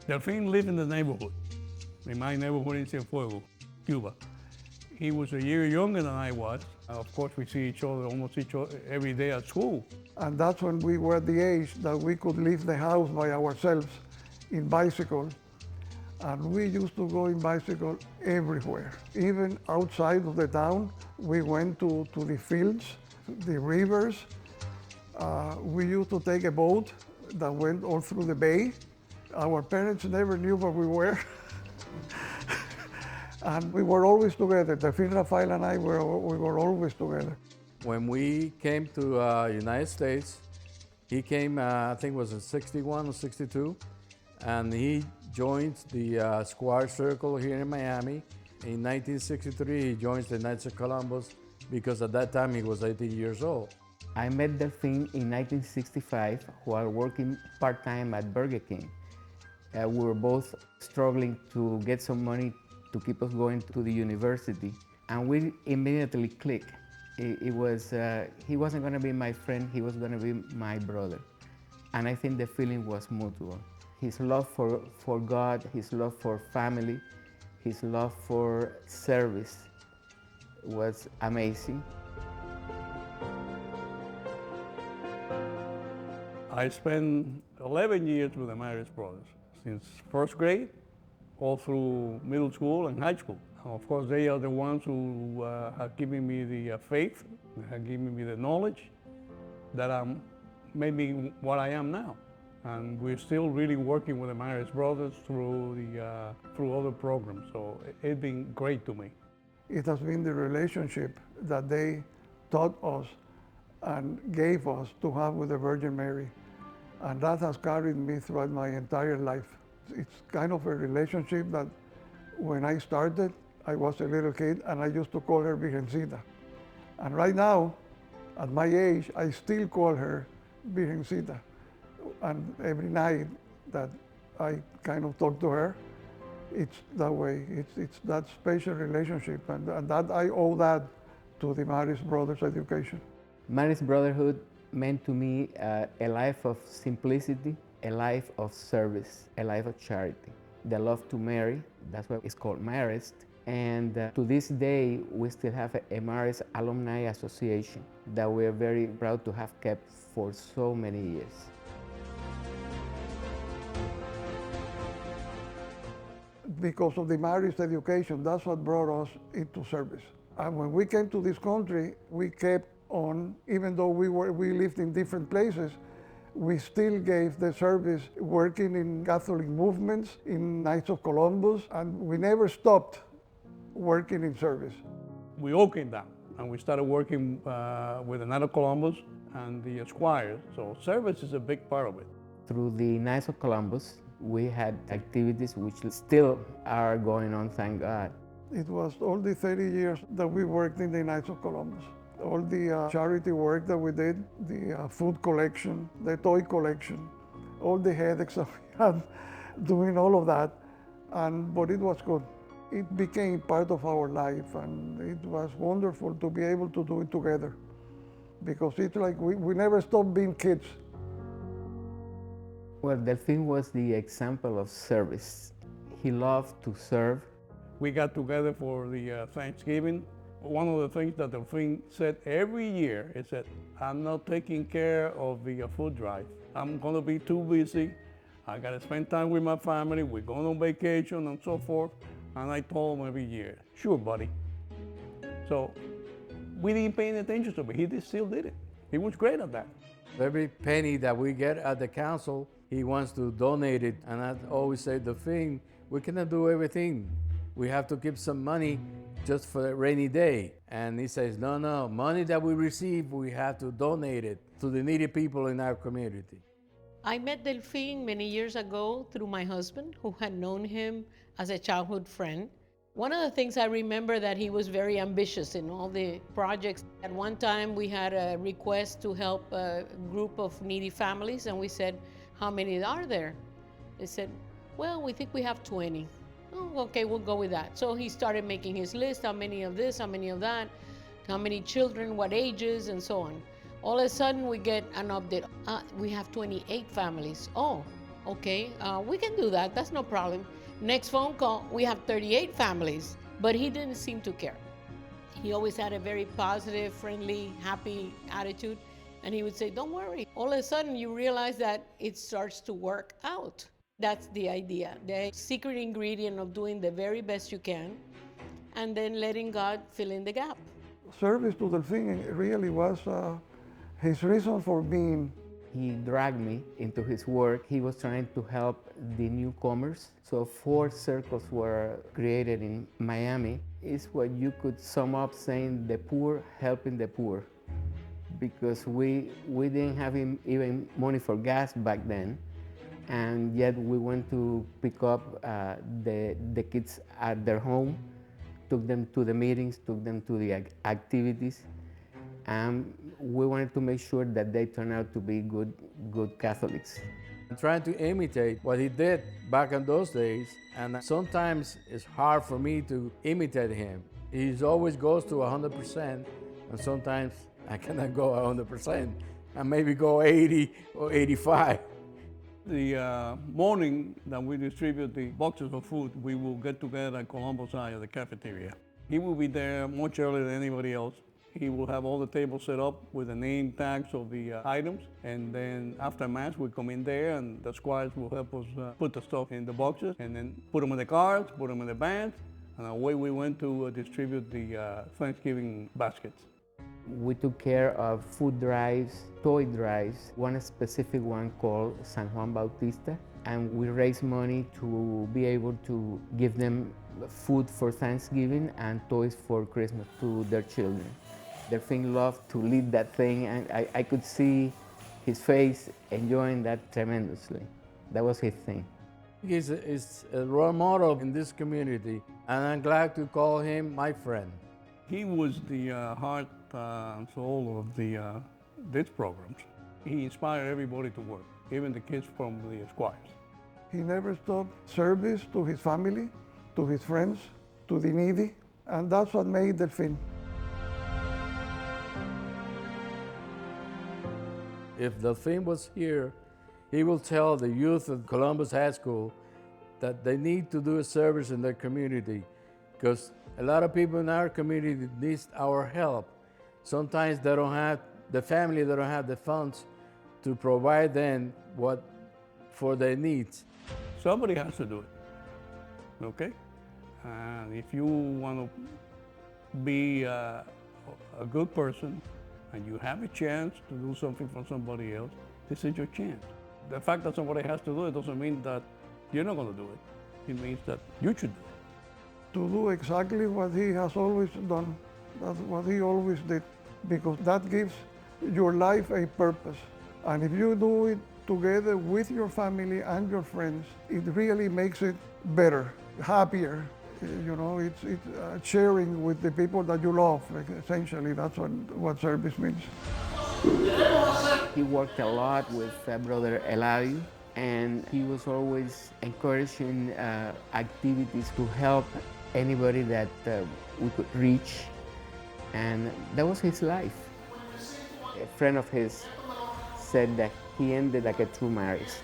Delfin lived in the neighborhood, in my neighborhood in Cienfuegos, Cuba. He was a year younger than I was. Of course, we see each other almost every day at school. And that's when we were at the age that we could leave the house by ourselves in bicycle. And we used to go in bicycle everywhere. Even outside of the town, we went to the fields, the rivers. We used to take a boat that went all through the bay. Our parents never knew where we were. And we were always together. Delfin, Rafael, and I we were always together. When we came to United States, he came, I think it was in 61 or 62, and he joined the Squire Circle here in Miami. In 1963, he joins the Knights of Columbus because at that time he was 18 years old. I met Delfin in 1965 while working part-time at Burger King. We were both struggling to get some money to keep us going to the university, and we immediately clicked. He wasn't going to be my friend, he was going to be my brother. And I think the feeling was mutual. His love for God, his love for family, his love for service was amazing. I spent 11 years with the Marist brothers, since first grade all through middle school and high school. Of course, they are the ones who have given me the faith, have given me the knowledge that made me what I am now. And we're still really working with the Marist brothers through other programs. So it's been great to me. It has been the relationship that they taught us and gave us to have with the Virgin Mary. And that has carried me throughout my entire life. It's kind of a relationship that when I started, I was a little kid and I used to call her Virgencita. And right now, at my age, I still call her Virgencita. And every night that I kind of talk to her, it's that way. It's that special relationship, and that I owe that to the Marist Brothers education. Marist Brotherhood meant to me a life of simplicity, a life of service, a life of charity. The love to Mary, that's why it's called Marist. And to this day, we still have a Marist Alumni Association that we're very proud to have kept for so many years. Because of the Marist education, that's what brought us into service. And when we came to this country, we kept on, even though we lived in different places, we still gave the service working in Catholic movements, in Knights of Columbus, and we never stopped working in service. We all came down and we started working with the Knights of Columbus and the Squire. So service is a big part of it. Through the Knights of Columbus, we had activities which still are going on, thank God. It was all the 30 years that we worked in the Knights of Columbus. All the charity work that we did, the food collection, the toy collection, all the headaches that we had doing all of that, but it was good. It became part of our life, and it was wonderful to be able to do it together, because it's like we never stopped being kids. Well, Delfin was the example of service. He loved to serve. We got together for the Thanksgiving. One of the things that Delfin said every year is that I'm not taking care of the food drive. I'm gonna be too busy. I gotta spend time with my family. We're going on vacation and so forth. And I told him every year, sure, buddy. So we didn't pay any attention to it. He still did it. He was great at that. Every penny that we get at the council, he wants to donate it. And I always say, Delfin, we cannot do everything. We have to keep some money just for a rainy day. And he says, no, money that we receive, we have to donate it to the needy people in our community. I met Delfin many years ago through my husband, who had known him as a childhood friend. One of the things I remember that he was very ambitious in all the projects. At one time, we had a request to help a group of needy families, and we said, how many are there? They said, well, we think we have 20. Oh, okay, we'll go with that. So he started making his list, how many of this, how many of that, how many children, what ages, and so on. All of a sudden, we get an update. We have 28 families. Oh, Okay, we can do that. That's no problem. Next phone call, we have 38 families, but he didn't seem to care. He always had a very positive, friendly, happy attitude. And he would say, don't worry. All of a sudden, you realize that it starts to work out. That's the idea, the secret ingredient of doing the very best you can and then letting God fill in the gap. Service to Delfin really was his reason for being. He dragged me into his work. He was trying to help the newcomers. So 4 circles were created in Miami. It's what you could sum up saying the poor helping the poor, because we didn't have even money for gas back then, and yet we went to pick up the kids at their home, took them to the meetings, took them to the activities, and we wanted to make sure that they turn out to be good Catholics. I'm trying to imitate what he did back in those days, and sometimes it's hard for me to imitate him. He always goes to 100%, and sometimes I cannot go 100%. I maybe go 80 or 85. The morning that we distribute the boxes of food, we will get together at Colombo's side of the cafeteria. He will be there much earlier than anybody else. He will have all the tables set up with the name tags of the items, and then after Mass we come in there and the squires will help us put the stuff in the boxes and then put them in the carts, put them in the vans, and away we went to distribute the Thanksgiving baskets. We took care of food drives, toy drives, one specific one called San Juan Bautista, and we raised money to be able to give them food for Thanksgiving and toys for Christmas to their children. Delfin loved to lead that thing, and I could see his face enjoying that tremendously. That was his thing. He's a role model in this community, and I'm glad to call him my friend. He was the heart and soul of these programs. He inspired everybody to work, even the kids from the Squires. He never stopped service to his family, to his friends, to the needy, and that's what made Delfin. If Delfin was here, he will tell the youth of Columbus High School that they need to do a service in their community, because a lot of people in our community need our help. Sometimes they don't have the family, they don't have the funds to provide them what for their needs. Somebody has to do it, okay? And if you want to be a good person and you have a chance to do something for somebody else, this is your chance. The fact that somebody has to do it doesn't mean that you're not going to do it. It means that you should do it. To do exactly what he has always done. That's what he always did, because that gives your life a purpose. And if you do it together with your family and your friends, it really makes it better, happier. You know, it's sharing with the people that you love. Like, essentially, that's what service means. He worked a lot with Brother Eladio, and he was always encouraging activities to help anybody that we could reach, and that was his life. A friend of his said that he ended like a true Marist.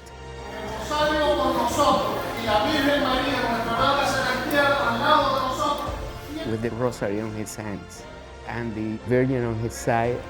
With the rosary on his hands and the Virgin on his side.